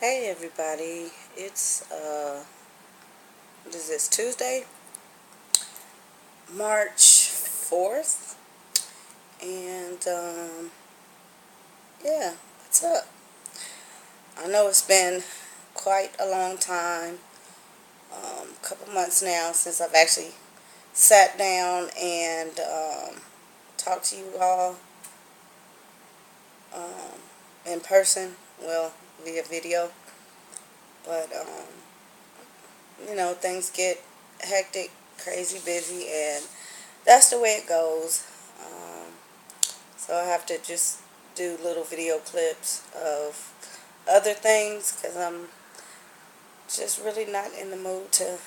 Hey everybody, it's what is this, Tuesday, March 4th, and yeah, what's up? I know it's been quite a long time, a couple months now since I've actually sat down and talked to you all um, in person, well, via video, but things get hectic, crazy busy, and that's the way it goes. Um, So I have to just do little video clips of other things because I'm just really not in the mood to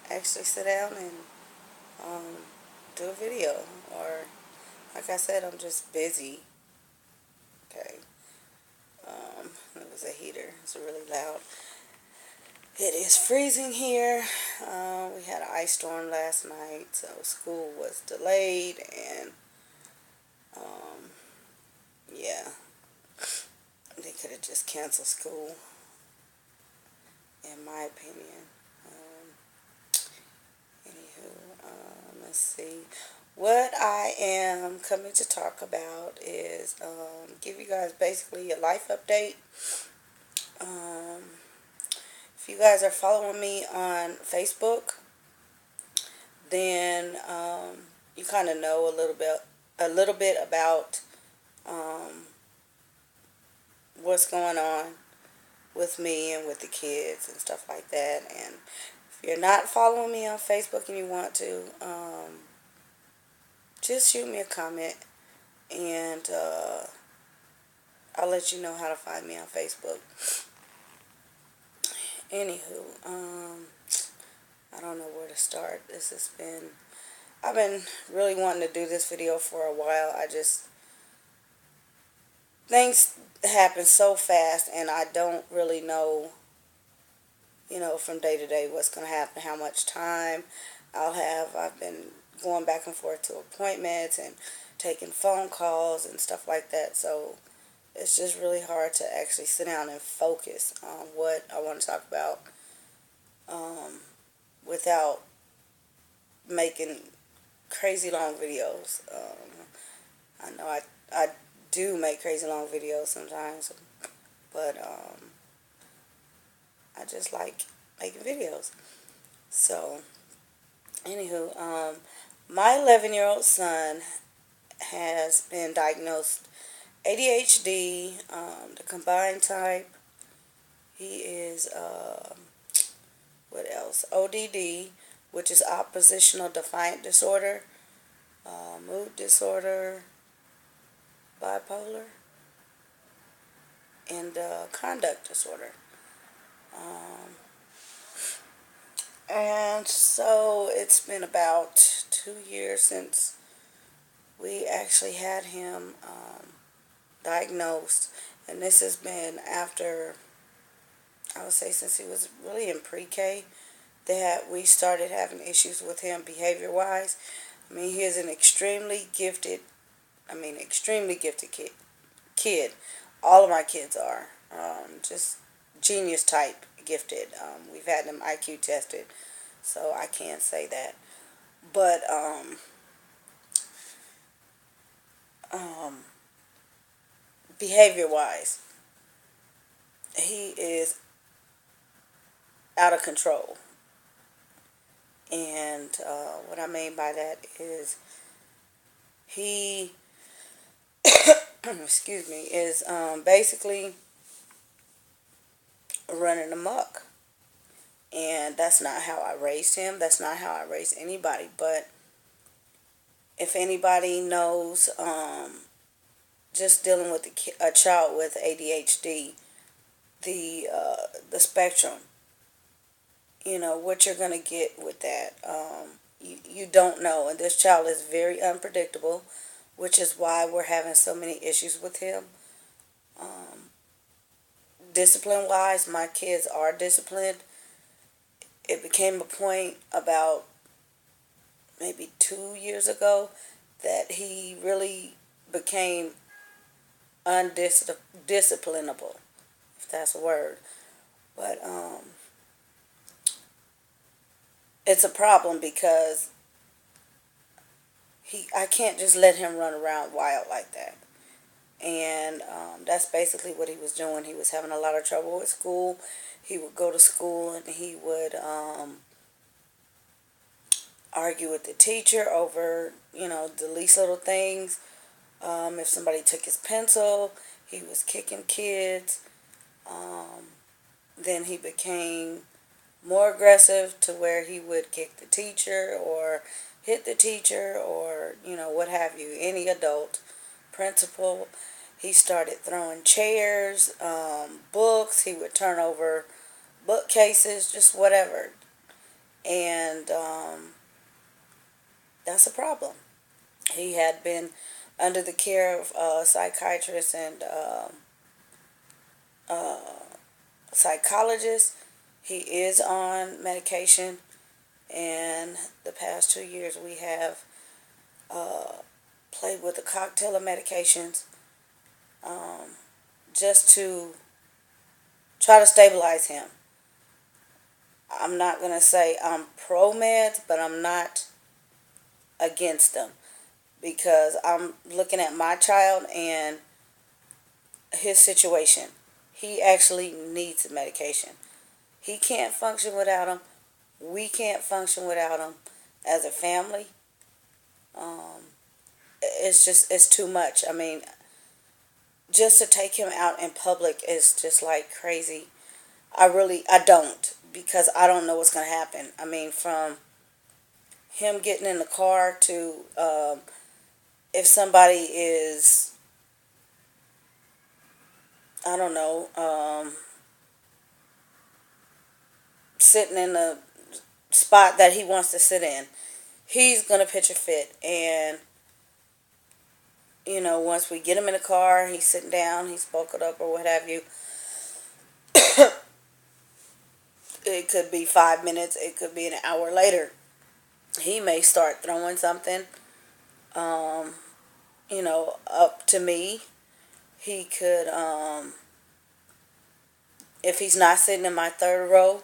actually sit down and um, do a video. Or, like I said, I'm just busy. Okay. It was a heater. It's really loud. It is freezing here. We had an ice storm last night, so school was delayed, and um, yeah, they could have just canceled school, in my opinion. Um, Anywho, let's see. What I am coming to talk about is give you guys basically a life update. Um, if you guys are following me on Facebook, then you kind of know a little bit about um, what's going on with me and with the kids and stuff like that. And if you're not following me on Facebook and you want to, just shoot me a comment and I'll let you know how to find me on Facebook. Anywho, I don't know where to start. I've been really wanting to do this video for a while. Things happen so fast and I don't really know, from day to day what's going to happen, how much time I'll have. I've been going back and forth to appointments and taking phone calls and stuff like that. So it's just really hard to actually sit down and focus on what I want to talk about um, without making crazy long videos. I know I do make crazy long videos sometimes, but I just like making videos. So, anywho, my 11-year-old son has been diagnosed ADHD, the combined type. He is what else? ODD, which is oppositional defiant disorder, mood disorder, bipolar, and conduct disorder. Um, and so it's been about 2 years since we actually had him diagnosed. And this has been after, I would say, since he was really in pre-K, that we started having issues with him behavior-wise. I mean, he is an extremely gifted kid. All of my kids are just genius type gifted. We've had them IQ tested, so I can't say that. But um, behavior wise, he is out of control. And what I mean by that is he, excuse me, is basically running amok. And that's not how I raised him. That's not how I raised anybody. But if anybody knows, just dealing with a child with ADHD, the spectrum, what you're gonna get with that. You don't know, and this child is very unpredictable, which is why we're having so many issues with him. Um, Discipline wise, my kids are disciplined. It became a point about maybe 2 years ago that he really became undisciplinable. if that's a word. But it's a problem because I can't just let him run around wild like that. And that's basically what he was doing. He was having a lot of trouble with school. He would go to school and he would argue with the teacher over, the least little things. If somebody took his pencil, he was kicking kids. Then he became more aggressive to where he would kick the teacher or hit the teacher or, what have you, any adult, principal. He started throwing chairs, books. He would turn over bookcases, just whatever. And that's a problem. He had been under the care of a psychiatrist and psychologist. He is on medication, and the past 2 years we have played with a cocktail of medications just to try to stabilize him. I'm not going to say I'm pro meds, but I'm not against them because I'm looking at my child and his situation. He actually needs the medication. He can't function without them. We can't function without them as a family. Um, it's too much. I mean, just to take him out in public is just like crazy. I don't because I don't know what's going to happen. I mean, from him getting in the car to if somebody is, I don't know, sitting in a spot that he wants to sit in, he's going to pitch a fit. And, once we get him in the car, he's sitting down, he's buckled up or what have you, it could be 5 minutes, it could be an hour later. He may start throwing something, um, up to me. He could, if he's not sitting in my third row,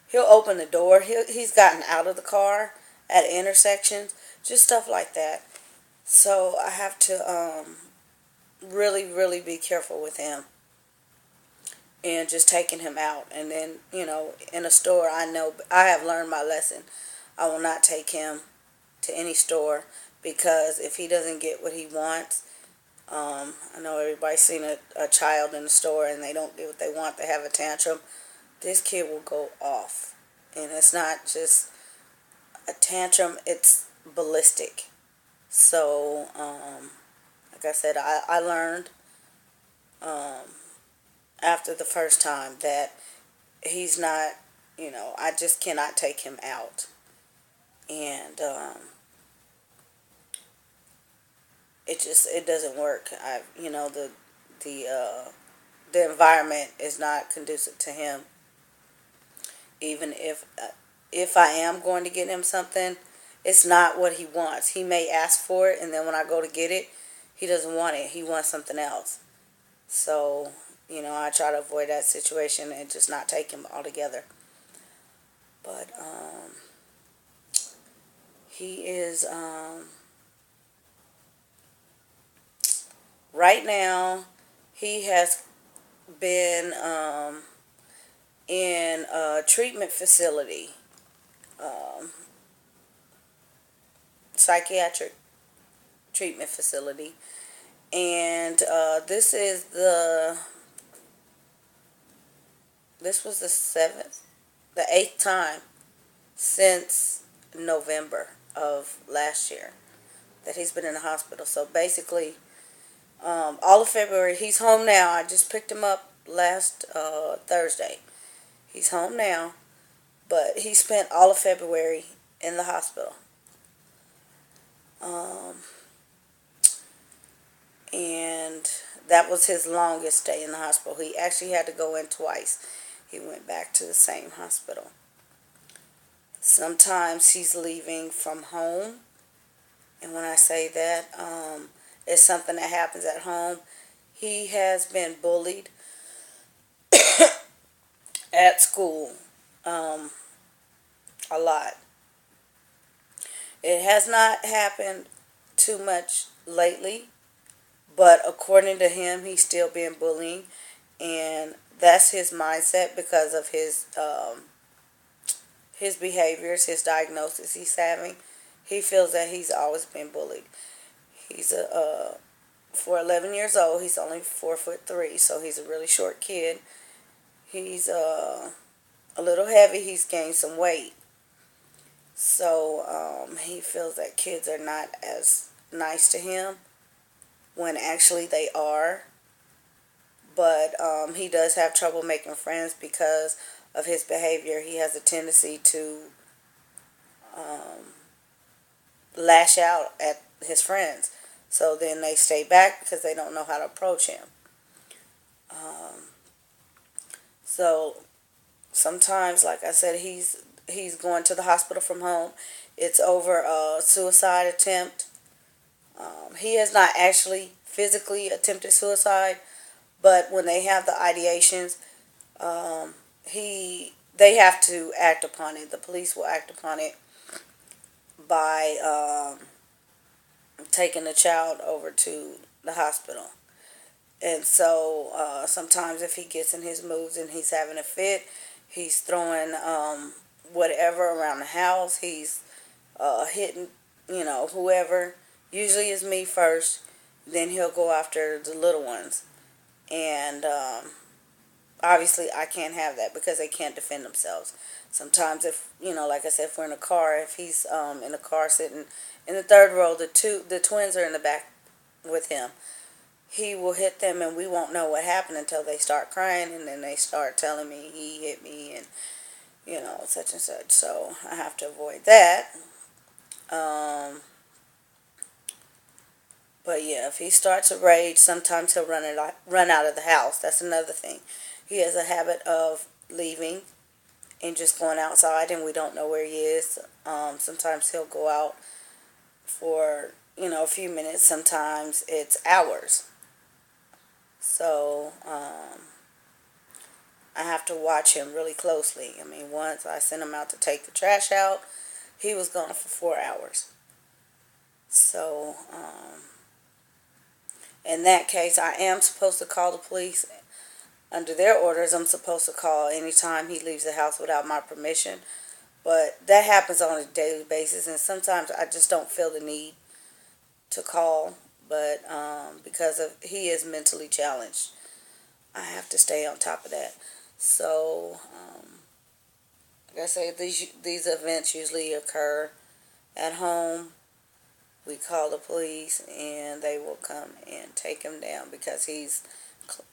he'll open the door. He's gotten out of the car at intersections, just stuff like that. So I have to really, really be careful with him and just taking him out. And then, in a store, I know I have learned my lesson. I will not take him to any store because if he doesn't get what he wants, I know everybody's seen a child in the store and they don't get what they want, they have a tantrum. This kid will go off. And it's not just a tantrum, it's ballistic. So, like I said, I learned after the first time that he's not, I just cannot take him out. And it doesn't work. The environment is not conducive to him. Even if I am going to get him something, it's not what he wants. He may ask for it, and then when I go to get it, he doesn't want it. He wants something else. So, I try to avoid that situation and just not take him altogether. But he is right now. He has been in a treatment facility, um, psychiatric treatment facility, and this was the eighth time since November of last year that he's been in the hospital. So basically, all of February, he's home now. I just picked him up last Thursday. He's home now, but he spent all of February in the hospital. Um, and that was his longest stay in the hospital. He actually had to go in twice. He went back to the same hospital. Sometimes he's leaving from home, and when I say that, it's something that happens at home. He has been bullied at school, um, a lot. It has not happened too much lately, but according to him, he's still being bullied, and that's his mindset because of his behaviors, his diagnosis he's having. He feels that he's always been bullied. He's for 11 years old. He's only 4'3", so he's a really short kid. He's a little heavy. He's gained some weight, so he feels that kids are not as nice to him when actually they are. But he does have trouble making friends because of his behavior. He has a tendency to um, lash out at his friends. So then they stay back because they don't know how to approach him. Um, so sometimes, like I said, he's going to the hospital from home. It's over a suicide attempt. He has not actually physically attempted suicide, but when they have the ideations, um, they have to act upon it. The police will act upon it by taking the child over to the hospital. And so sometimes if he gets in his moods and he's having a fit, he's throwing whatever around the house. He's hitting, whoever. Usually it's me first. Then he'll go after the little ones. And obviously I can't have that because they can't defend themselves. Sometimes if, like I said, if we're in a car, if he's in a car sitting in the third row, the twins are in the back with him. He will hit them and we won't know what happened until they start crying, and then they start telling me he hit me and such and such. So I have to avoid that. Um, but yeah, if he starts to rage, sometimes he'll run out of the house. That's another thing. He has a habit of leaving and just going outside, and we don't know where he is. Sometimes he'll go out for a few minutes. Sometimes it's hours. So I have to watch him really closely. I mean, once I sent him out to take the trash out, he was gone for 4 hours. So in that case, I am supposed to call the police. Under their orders, I'm supposed to call anytime he leaves the house without my permission. But that happens on a daily basis, and sometimes I just don't feel the need to call. But because of he is mentally challenged, I have to stay on top of that. So, like I say, these events usually occur at home. We call the police, and they will come and take him down because he's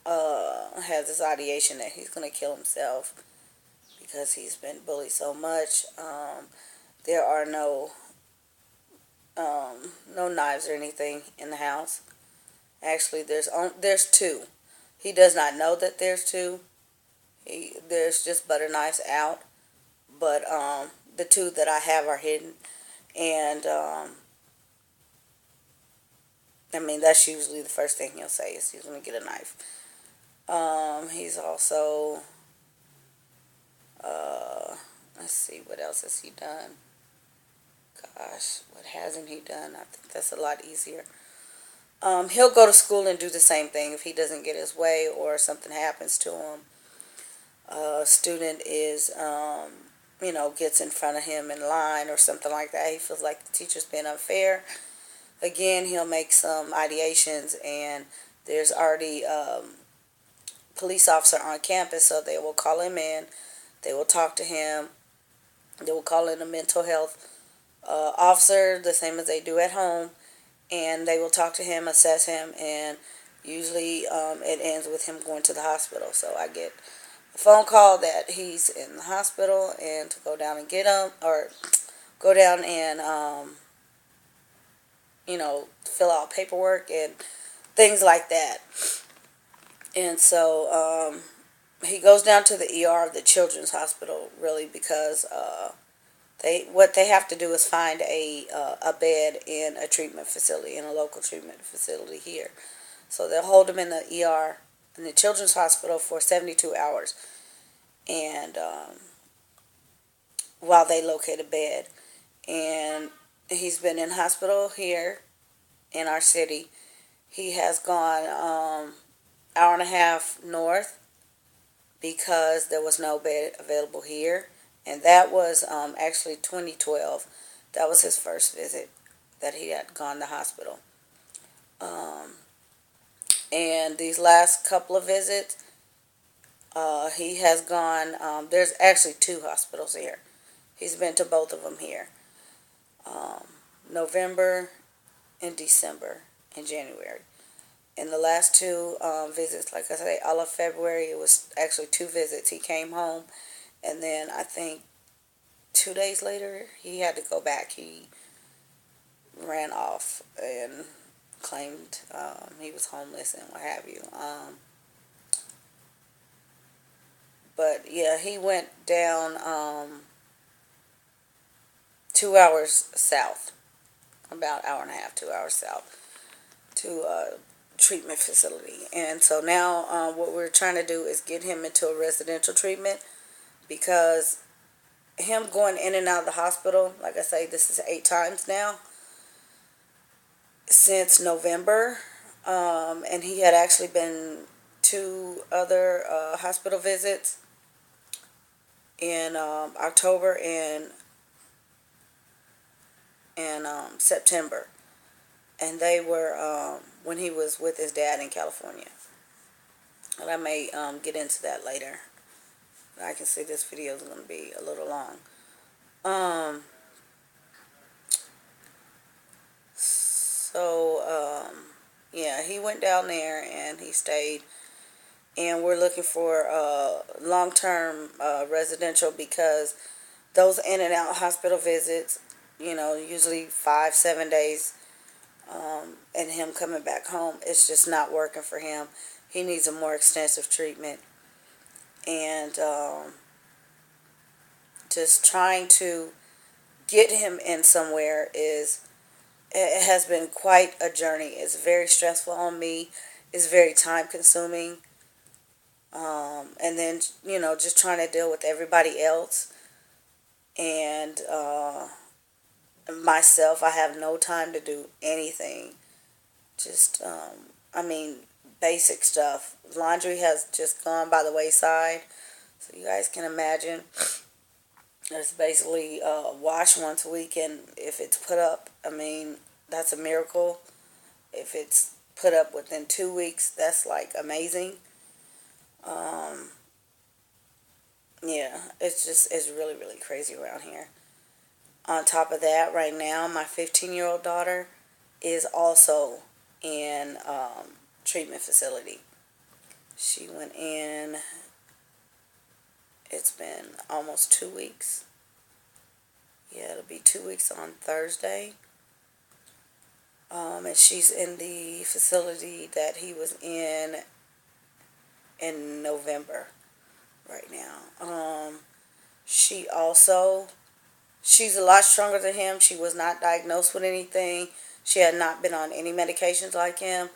has this ideation that he's going to kill himself because he's been bullied so much. There are no knives or anything in the house. Actually, there's two. He does not know that there's two. There's just butter knives out, but the two that I have are hidden, and I mean that's usually the first thing he'll say is he's gonna get a knife. He's also let's see, what else has he done? Gosh, what hasn't he done? I think that's a lot easier. He'll go to school and do the same thing if he doesn't get his way or something happens to him. A student is, gets in front of him in line or something like that. He feels like the teacher's being unfair. Again, he'll make some ideations, and there's already police officer on campus, so they will call him in. They will talk to him. They will call in a mental health officer, the same as they do at home, and they will talk to him, assess him, and usually it ends with him going to the hospital. So I get a phone call that he's in the hospital and to go down and get him, or go down and fill out paperwork and things like that. And so he goes down to the ER of the Children's Hospital, really, because what they have to do is find a bed in a treatment facility, in a local treatment facility here. So they'll hold him in the ER in the children's hospital for 72 hours, and while they locate a bed. And he's been in hospital here in our city. He has gone hour and a half north because there was no bed available here, and that was actually 2012. That was his first visit that he had gone to the hospital. Um, and these last couple of visits, he has gone. There's actually two hospitals here. He's been to both of them here. Um, November and December and January. In the last two visits, like I say, all of February, it was actually two visits. He came home, and then I think 2 days later, he had to go back. He ran off and claimed he was homeless and what have you. But yeah, he went down 2 hours south, about hour and a half, 2 hours south, to a treatment facility. And so now what we're trying to do is get him into a residential treatment, because him going in and out of the hospital, like I say, this is 8 times now since November. And he had actually been two other hospital visits in October and September, and they were when he was with his dad in California. And I may get into that later. I can see this video is going to be a little long. Um, yeah, he went down there and he stayed. And we're looking for long-term residential, because those in and out hospital visits, usually 5, 7 days, and him coming back home, it's just not working for him. He needs a more extensive treatment. And just trying to get him in somewhere it has been quite a journey. It's very stressful on me. It's very time consuming. And then, just trying to deal with everybody else. And myself, I have no time to do anything. Just, basic stuff. Laundry has just gone by the wayside. So you guys can imagine. It's basically wash once a week, and if it's put up, that's a miracle. If it's put up within 2 weeks, that's like amazing. Um, yeah, it's really, really crazy around here. On top of that, right now, my 15-year-old daughter is also in treatment facility. She went in, it's been almost 2 weeks. Yeah, it'll be 2 weeks on Thursday. And she's in the facility that he was in November right now. She's a lot stronger than him. She was not diagnosed with anything. She had not been on any medications like him.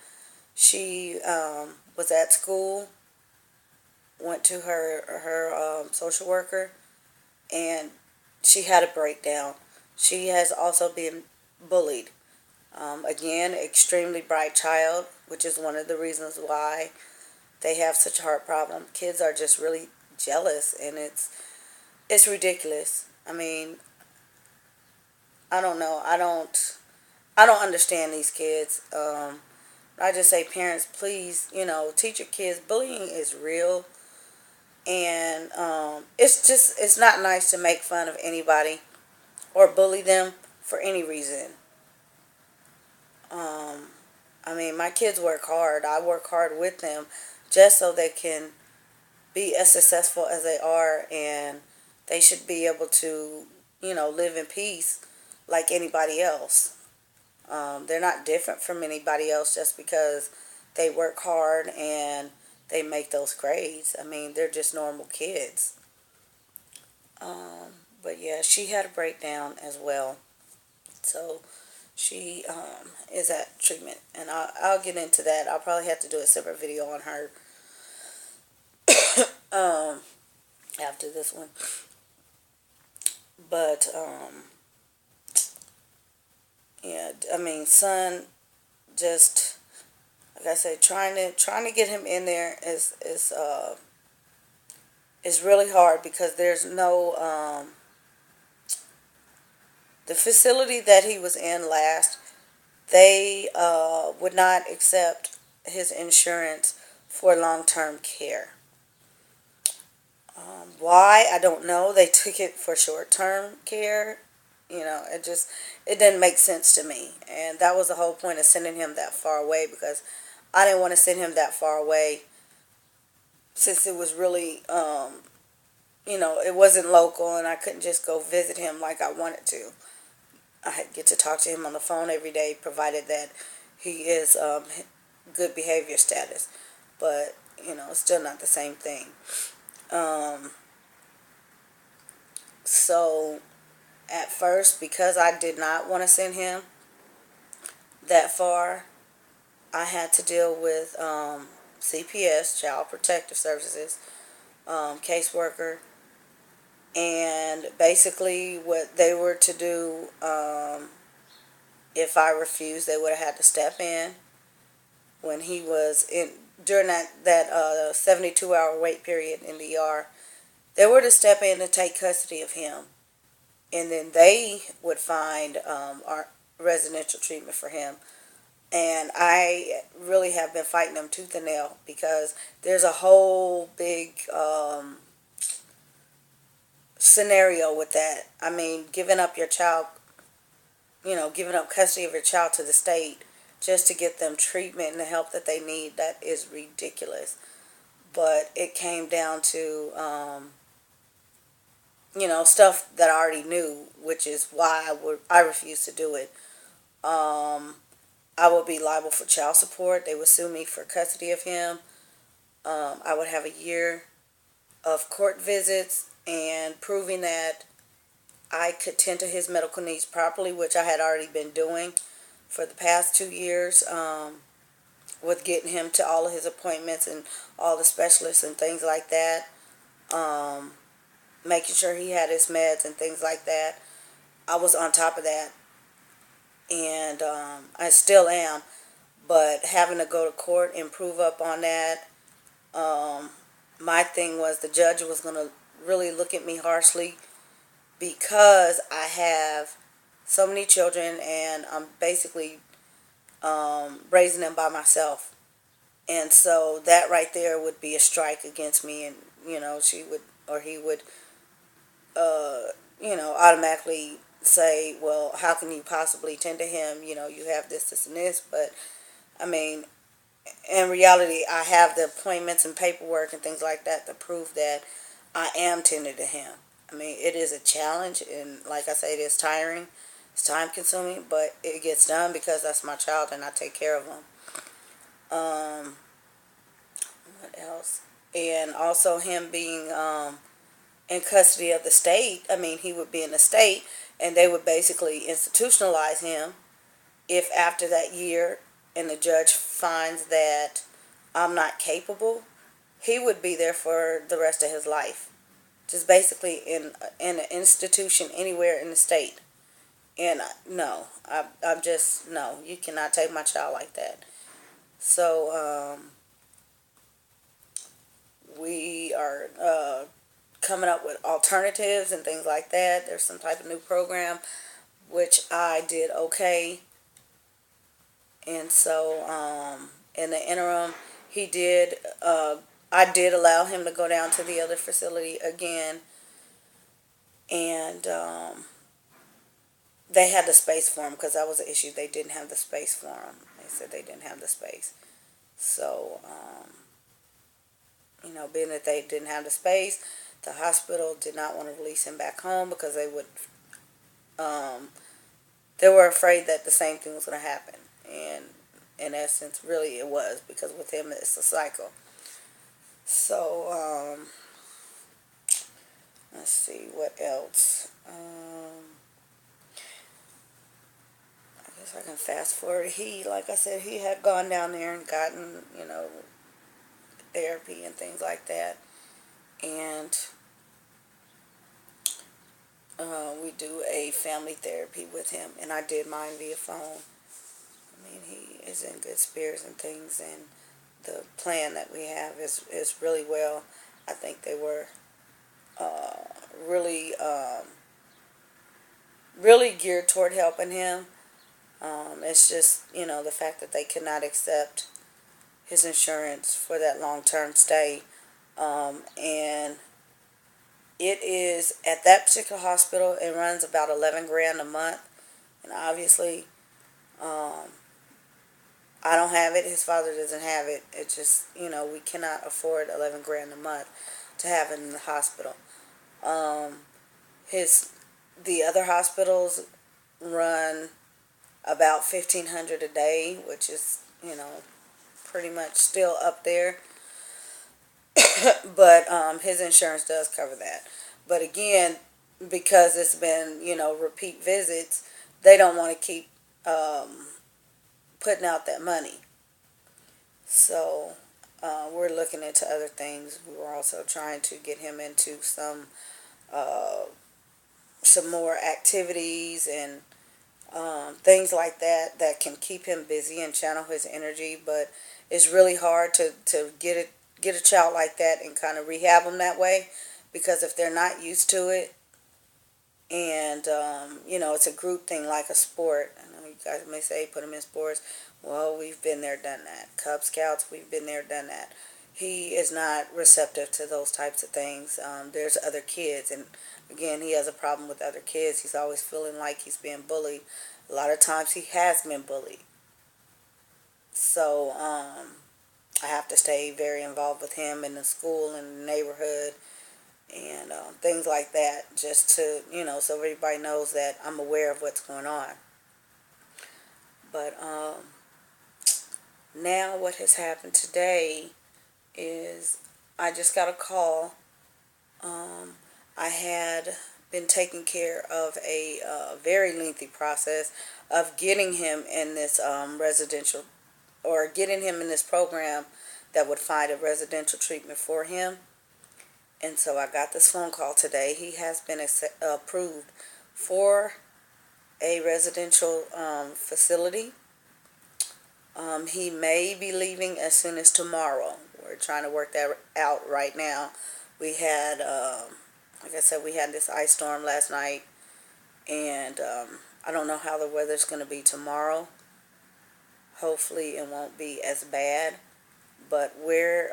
She was at school, went to her social worker, and she had a breakdown. She has also been bullied. Again, extremely bright child, which is one of the reasons why they have such a heart problem. Kids are just really jealous, and it's ridiculous. I don't know. I don't understand these kids. I just say, parents, please, teach your kids. Bullying is real, and it's not nice to make fun of anybody or bully them for any reason. Um, my kids work hard. I work hard with them just so they can be as successful as they are, and they should be able to, live in peace like anybody else. They're not different from anybody else just because they work hard and they make those grades. They're just normal kids. But yeah, she had a breakdown as well. So she is at treatment, and I'll get into that. I'll probably have to do a separate video on her. um, after this one. But yeah, I mean, son, just like I said, trying to get him in there is really hard because there's no the facility that he was in last. They would not accept his insurance for long-term care. Why? I don't know. They took it for short-term care. It didn't make sense to me. And that was the whole point of sending him that far away, because I didn't want to send him that far away since it was really, it wasn't local and I couldn't just go visit him like I wanted to. I get to talk to him on the phone every day, provided that he is good behavior status. But, it's still not the same thing. Um, so, at first, because I did not want to send him that far, I had to deal with CPS, Child Protective Services, caseworker, and basically what they were to do, if I refused, they would have had to step in when he was in during that 72-hour wait period in the ER. They were to step in and take custody of him, and then they would find our residential treatment for him. And I really have been fighting them tooth and nail, because there's a whole big scenario with that. I mean, giving up custody of your child to the state just to get them treatment and the help that they need, that is ridiculous. But it came down to, stuff that I already knew, which is why I refused to do it. I would be liable for child support. They would sue me for custody of him. I would have a year of court visits and proving that I could tend to his medical needs properly, which I had already been doing for the past 2 years, with getting him to all of his appointments and all the specialists and things like that, making sure he had his meds and things like that. I was on top of that, and I still am, but having to go to court and prove up on that, my thing was the judge was going to really look at me harshly, because I have so many children and I'm basically raising them by myself. And so that right there would be a strike against me, and she would, or he would, automatically say, well, how can you possibly tend to him? You have this, and this. But I mean, in reality, I have the appointments and paperwork and things like that to prove that I am tending to him. I mean, it is a challenge, and like I say, it is tiring. It's time consuming, but it gets done because that's my child and I take care of him. Um, what else? And also him being in custody of the state. I mean, he would be in the state, and they would basically institutionalize him if after that year and the judge finds that I'm not capable. He would be there for the rest of his life, just basically in an institution anywhere in the state. And no, I'm just, no, you cannot take my child like that. So we are coming up with alternatives and things like that. There's some type of new program which I did okay. And so in the interim, he did. I did allow him to go down to the other facility again, and they had the space for him, because that was an issue. They didn't have the space for him. They said they didn't have the space. So, being that they didn't have the space, the hospital did not want to release him back home, because um, they were afraid that the same thing was going to happen. And in essence, really it was, because with him it's a cycle. So, let's see, what else? I guess I can fast forward. Like I said, he had gone down there and gotten, therapy and things like that. and we do a family therapy with him, and I did mine via phone. I mean, he is in good spirits and things, and the plan that we have is really well. I think they were uh, really really geared toward helping him. It's just, the fact that they could not accept his insurance for that long-term stay. And it is at that particular hospital, it runs about 11 grand a month. And obviously, um, I don't have it. His father doesn't have it. It just, we cannot afford 11 grand a month to have it in the hospital. Um, his the other hospitals run about 1,500 a day, which is, pretty much still up there. But his insurance does cover that. But again, because it's been, repeat visits, they don't want to keep putting out that money. So we're looking into other things. We were also trying to get him into uh, some more activities and things like that that can keep him busy and channel his energy. But it's really hard to get a child like that and kind of rehab them that way, because if they're not used to it, and it's a group thing like a sport. I know you guys may say put him in sports. Well, we've been there, done that. Cub Scouts, we've been there, done that. He is not receptive to those types of things. There's other kids, and again, he has a problem with other kids. He's always feeling like he's being bullied. A lot of times he has been bullied. So I have to stay very involved with him in the school and the neighborhood and things like that, just to, so everybody knows that I'm aware of what's going on. But now what has happened today is I just got a call. Um, I had been taking care of a very lengthy process of getting him in this residential, or getting him in this program that would find a residential treatment for him. And so I got this phone call today. He has been approved for a residential facility. He may be leaving as soon as tomorrow. We're trying to work that out right now. We had, like I said, we had this ice storm last night, and I don't know how the weather's going to be tomorrow. Hopefully it won't be as bad, but where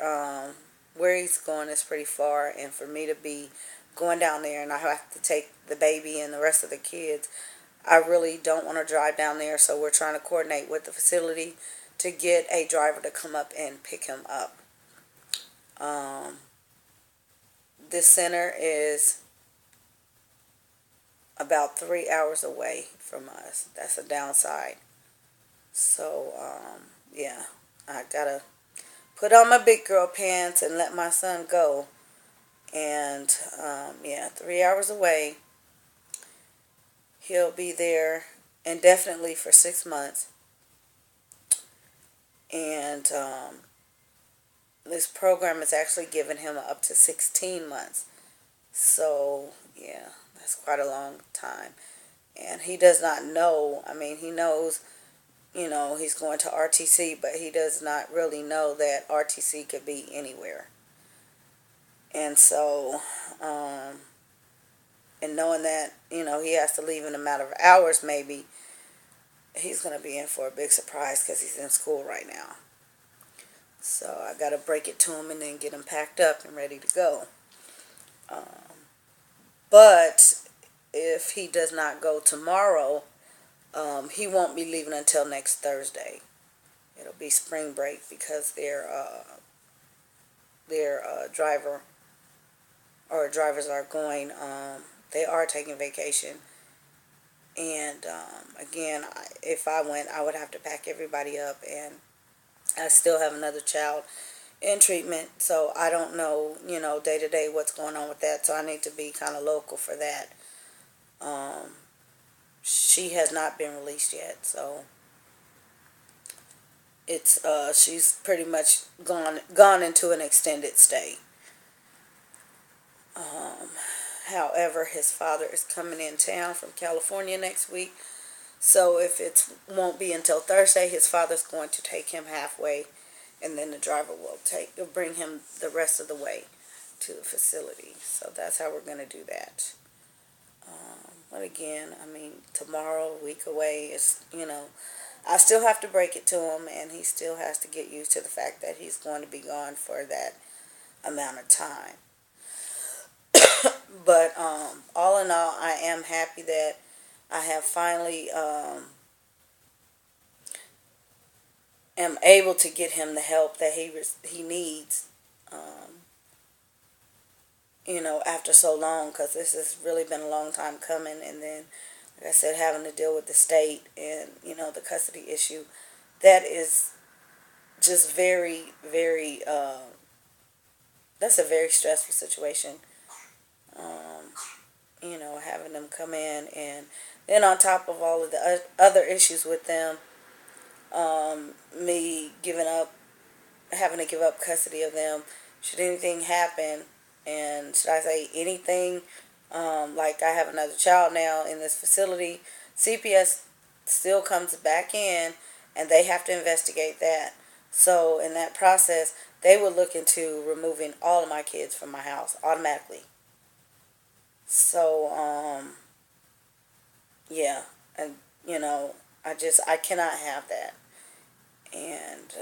he's going is pretty far, and for me to be going down there and I have to take the baby and the rest of the kids, I really don't want to drive down there. So we're trying to coordinate with the facility to get a driver to come up and pick him up. Um, this center is about 3 hours away from us. That's a downside. So yeah, I gotta put on my big girl pants and let my son go. And yeah, 3 hours away. He'll be there indefinitely for 6 months. And this program is actually giving him up to 16 months. So yeah, that's quite a long time. And he does not know. I mean, he knows, he's going to RTC, but he does not really know that RTC could be anywhere. And so, and knowing that, he has to leave in a matter of hours maybe, he's going to be in for a big surprise because he's in school right now. So I got to break it to him and then get him packed up and ready to go. But if he does not go tomorrow, he won't be leaving until next Thursday. It'll be spring break because their driver or drivers are going. They are taking vacation. And again, if I went, I would have to pack everybody up, and I still have another child in treatment, so I don't know, day to day what's going on with that. So I need to be kind of local for that. She has not been released yet, so it's she's pretty much gone into an extended stay. Um, However, his father is coming in town from California next week. So if it won't be until Thursday, his father's going to take him halfway, and then the driver will bring him the rest of the way to the facility. So that's how we're going to do that. But again, I mean, tomorrow, a week away, is, I still have to break it to him, and he still has to get used to the fact that he's going to be gone for that amount of time. But all in all, I am happy that I have finally am able to get him the help that he needs. Um, after so long, because this has really been a long time coming, and then, like I said, having to deal with the state and the custody issue, that is just very, very. That's a very stressful situation. Um, Having them come in, and then on top of all of the other issues with them, me giving up, having to give up custody of them, should anything happen, and should I say anything, like I have another child now in this facility, CPS still comes back in, and they have to investigate that. So in that process, they would look into removing all of my kids from my house automatically. So, yeah, and I cannot have that, and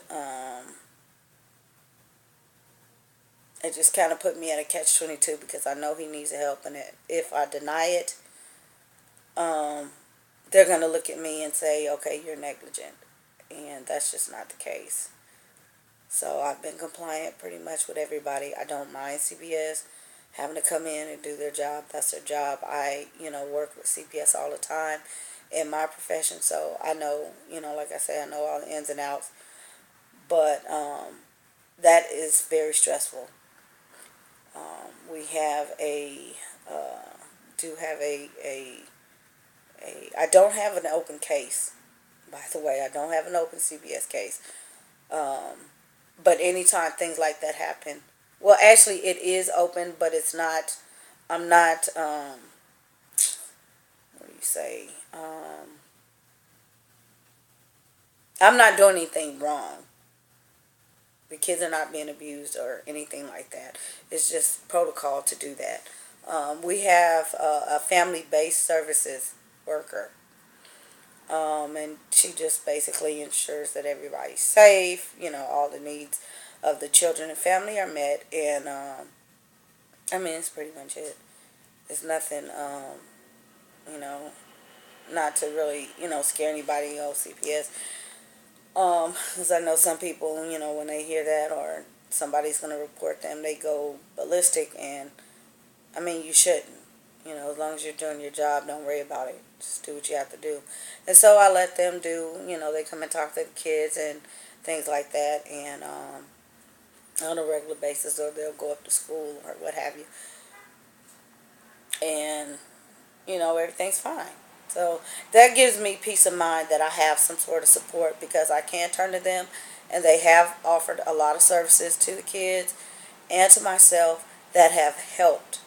it just kind of put me at a catch-22, because I know he needs help, and if I deny it, um, they're gonna look at me and say, "Okay, you're negligent," and that's just not the case. So I've been compliant pretty much with everybody. I don't mind CPS having to come in and do their job. That's their job. I, work with CPS all the time in my profession, so I know, like I said, I know all the ins and outs. But that is very stressful. We have do have I don't have an open case, by the way. I don't have an open CPS case. But anytime things like that happen, well, actually, it is open, but it's not. I'm not. What do you say? I'm not doing anything wrong. The kids are not being abused or anything like that. It's just protocol to do that. We have a family-based services worker, and she just basically ensures that everybody's safe. All the needs of the children and family are met, and I mean, it's pretty much it. It's nothing, you know, not to really, scare anybody else, CPS. Because I know some people, when they hear that or somebody's going to report them, they go ballistic. And, I mean, you shouldn't. As long as you're doing your job, don't worry about it. Just do what you have to do. And so I let them do, they come and talk to the kids and things like that. And on a regular basis, or they'll go up to school or what have you. And everything's fine. So that gives me peace of mind that I have some sort of support, because I can turn to them, and they have offered a lot of services to the kids and to myself that have helped.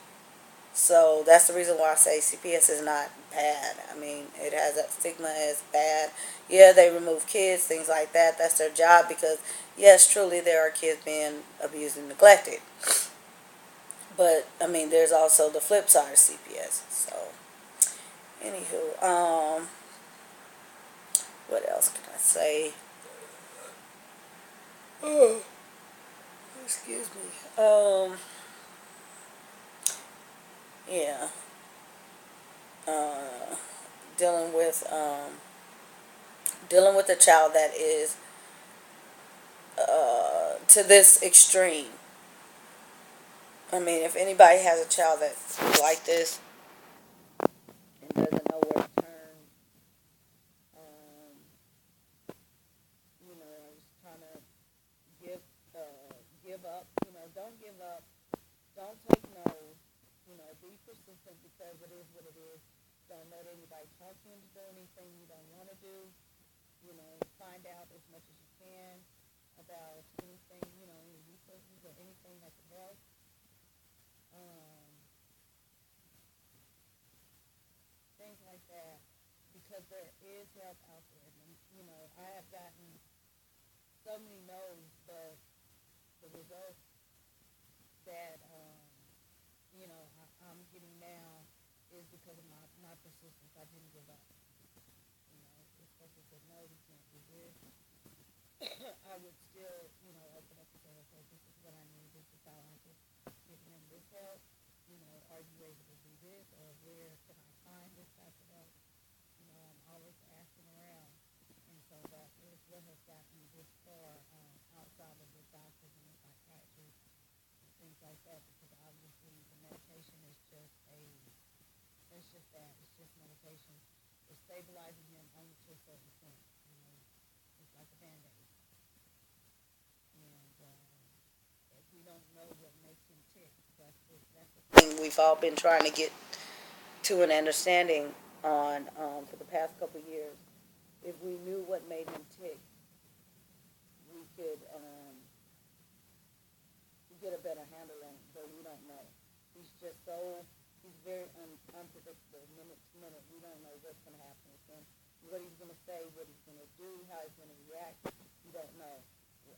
So that's the reason why I say CPS is not bad. I mean, it has that stigma as bad. Yeah, they remove kids, things like that. That's their job, because yes, truly there are kids being abused and neglected. But I mean, there's also the flip side of CPS. So anywho, what else can I say? Oh, excuse me. Yeah. Uh, dealing with a child that is to this extreme. I mean, if anybody has a child that's like this and doesn't know where to turn, um, I was trying to give give up. Don't give up. Don't take no. Be persistent, because it is what it is. Don't let anybody talk you into doing anything you don't want to do. Find out as much as you can about anything, any resources or anything that could help. help out there. And, I have gotten so many no's, but the result that I'm getting now is because of my persistence. I didn't give up. If person said no, you can't do this, I would still, open up and say, okay, this is what I need. This is how I can give him this help. Are you able to do this, or where can I find this type of help? I'm always asking around, and so that is what has gotten me this far outside of the doctors and the psychiatrists and things like that. Because obviously the medication is just it's just that, it's just medication. It's stabilizing him only to a certain point. It's like a band aid, and if we don't know what makes him tick, that's the thing we've all been trying to get to an understanding on for the past couple of years. If we knew what made him tick, we could get a better handle on it, but we don't know. He's just so, he's very unpredictable, minute to minute. We don't know what's going to happen with him, what he's going to say, what he's going to do, how he's going to react. We don't know.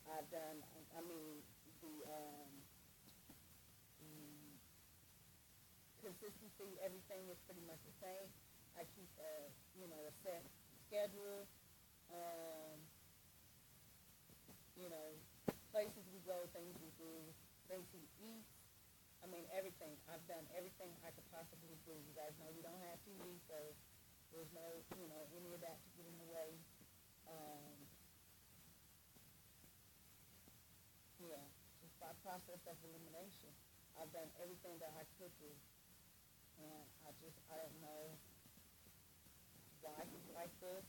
I've done, I mean, the consistency, everything is pretty much the same. I keep a set schedule. Um, you know, Places we go, things we do, things he eats. I mean, everything. I've done everything I could possibly do. You guys know we don't have TV, so there's no, any of that to get in the way. Um, yeah, just by process of elimination, I've done everything that I could do, and I don't know why he's like this.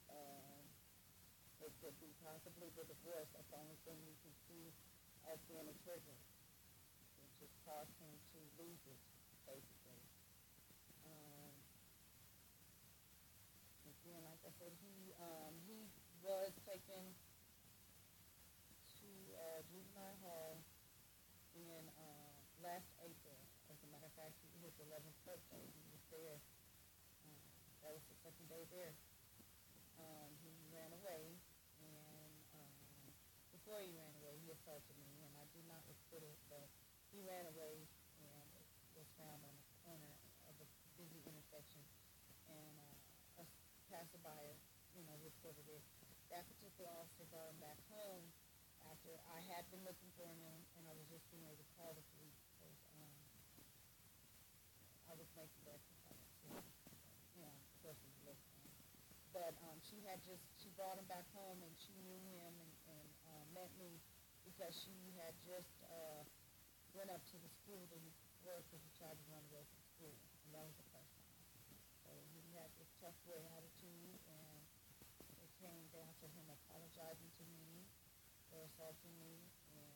Uh, it could be possibly the divorce. That's the only thing you can see as being a trigger. It just caused him to lose it, basically. Um, Again, like I said, he was taken to juvenile hall in last April. As a matter of fact, his 11th birthday. He was there. Um, that was the second day there. He ran away, and before he ran away, he assaulted me, and I did not report it, but he ran away and was found on the corner of a busy intersection, and a passerby, reported it. That particular officer brought him back home after I had been looking for him, and I was just being able to call the police because I was making breakfast. I was, of course, he was listening. But she brought him back home, and she knew him and met me because she had just went up to the school that he worked because he tried to run away from school, and that was the first time. So he had this tough boy attitude, and it came down to him apologizing to me for assaulting me, and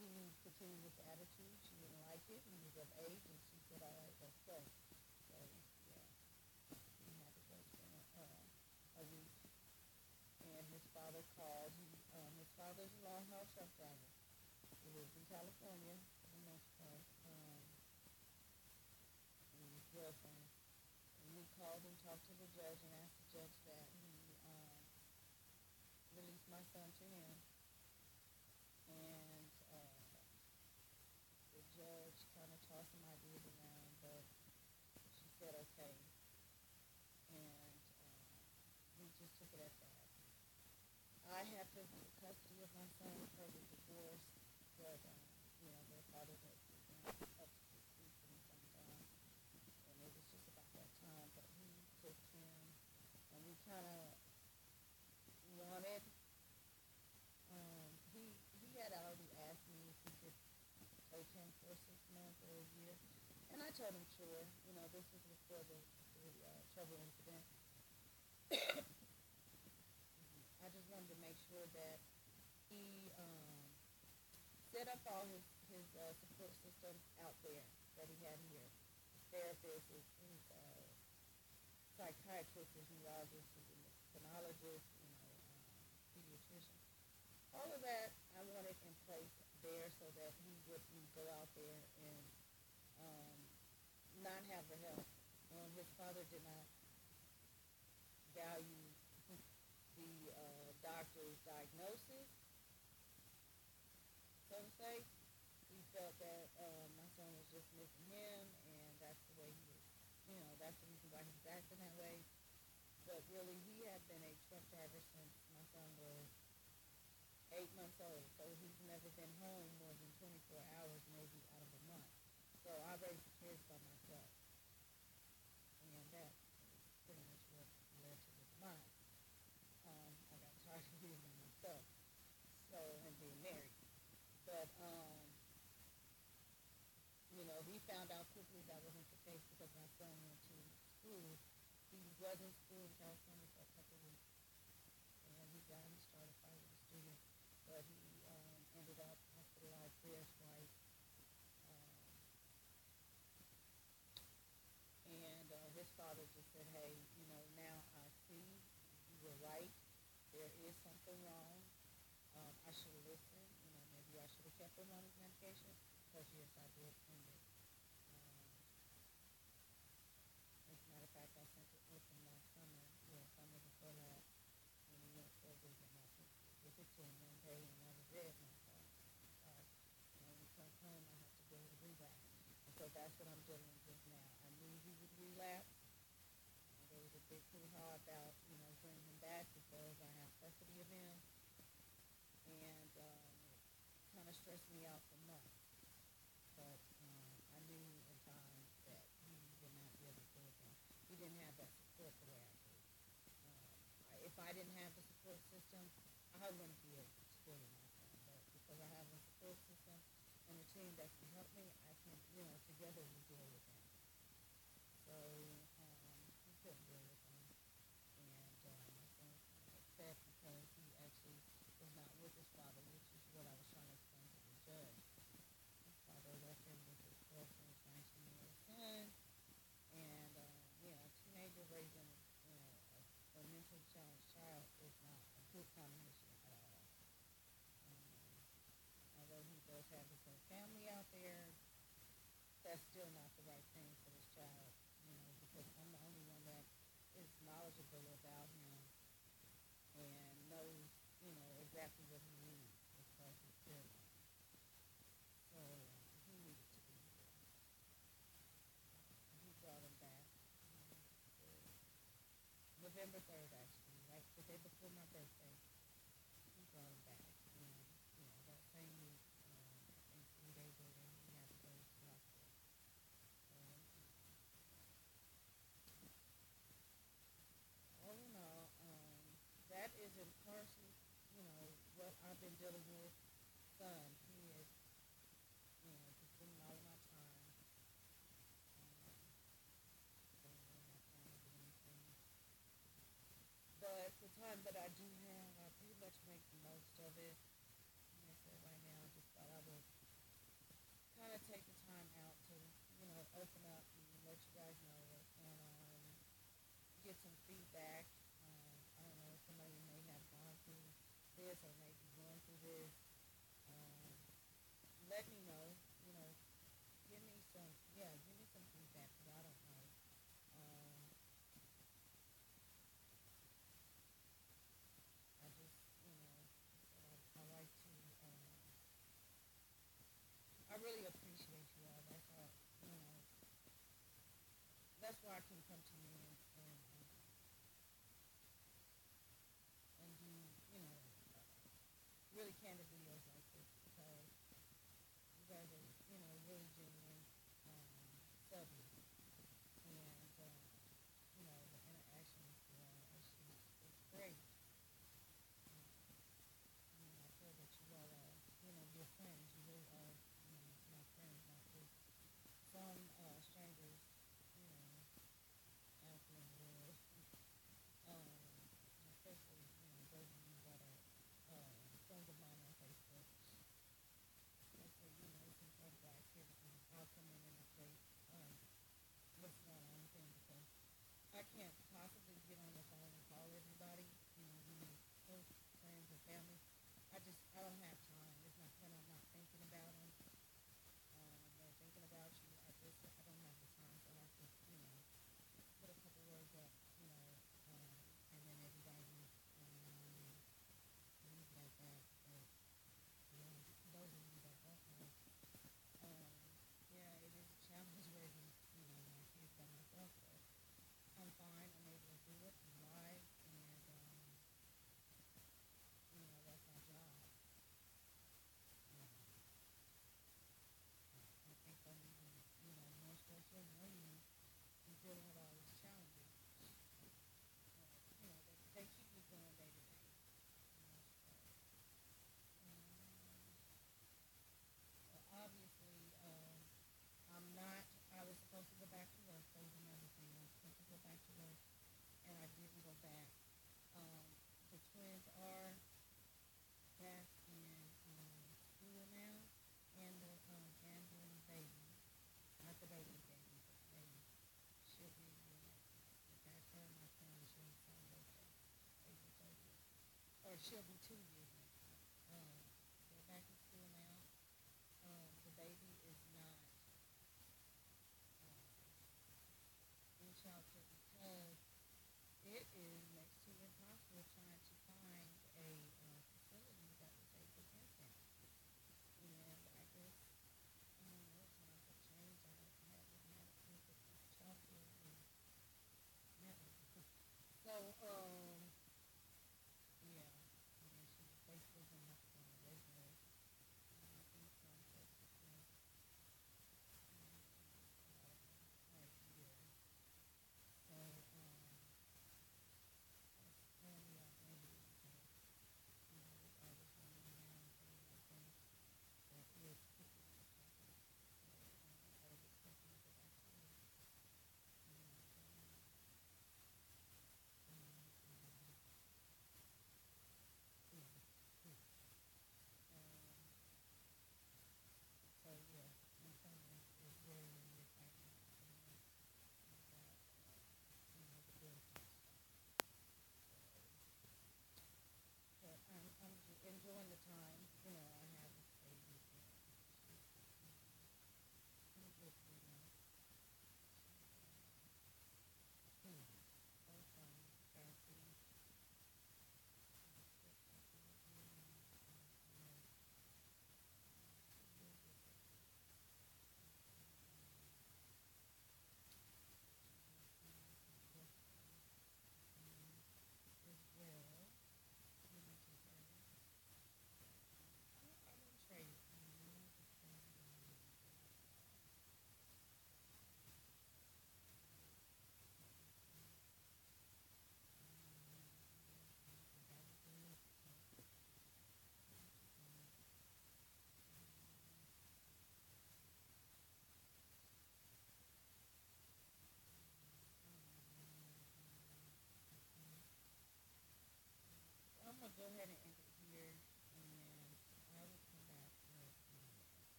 he continued with the attitude. She didn't like it. He was of age, and she said, "All right, let's go." So yeah, he had to go spend a week. And his father called. His father's a long haul truck driver. He lives in California for the most part. And his girlfriend. And he called and talked to the judge and asked the judge that he release my son to him. And the judge kind of tossed some ideas around, but she said okay. And we just took it at that. I have physical custody of my son because of divorce, but their father had up to 6 weeks and sometimes, and it was just about that time. But he took him, and we kind of wanted. He had already asked me if he could take him for 6 months or a year, and I told him sure. This was before the trouble incident. I just wanted to make sure that he set up all his support system out there that he had here. His therapist, his psychiatrist, his neurologist, his endocrinologist, pediatrician. All of that I wanted in place there so that he wouldn't go out there and um, not have the help. His father did not. value the doctor's diagnosis, so to say. He felt that my son was just missing him, and that's the way he was, that's the reason why he was acting that way. But really, he had been a truck driver since my son was 8 months old, so he's never been home more than 24 hours, maybe out of a month. So I raised the kids by myself, and that is pretty much what led to the demise. I got tired of being by myself, so and being married. But he found out quickly that wasn't the case because my son went to school. He was in school in California for a couple of weeks, and he started fighting with a student, but he ended up hospitalized 3 or twice. Um, and his father just said, "Hey, now I see you were right. There is something wrong. I should have listened. Maybe I should have kept him on his medication." Because yes, I did end it. As a matter of fact, I sent it with him last summer, summer before last, when we went for a visit. And I took it to him one day, and that was it. And I thought, God, when he comes home, I have to go to relapse. And so that's what I'm dealing with now. I knew he would relapse. There was a big hoo-ha about, bringing him back because I have custody of him. And it kind of stressed me out for months. But I knew in time that he would not be able to do it. He didn't have that support the way I do. If I didn't have the support system, I wouldn't be able to school myself. But because I have a support system and a team that can help me, I can, together we deal with that. So he couldn't deal with them. And my son was kind of upset because he actually was not with his father, which is what I was trying to explain to the judge. His father left him with his girlfriend's 19-year-old son. And, a teenager raising, a mentally challenged child is not a good combination at all. Um, Although he does have his whole family out there, that's still not the right thing for this child, because I'm the only one that is knowledgeable about him and knows, exactly what he needs as far as his therapy. So he needed to be here. He brought him back. November 3rd, actually, right the day before my birthday, he brought him back. And, that same week, I think 3 days later, he had to go to the hospital. So, all in all, that is in partially, what I've been dealing with. Son, he is, consuming all of my time. So I don't have time to do anything. But the time that I do have, I pretty much make the most of it. Like I said, right now, I just thought I would kind of take the time out to, open up and let you guys know what's going on, get some feedback. I don't know if somebody may have gone through this or may be going through this. Um, Let me know, you know, give me some feedback because I don't know. Um, I just, I like to, I really appreciate you all. That's all, that's why I can come to you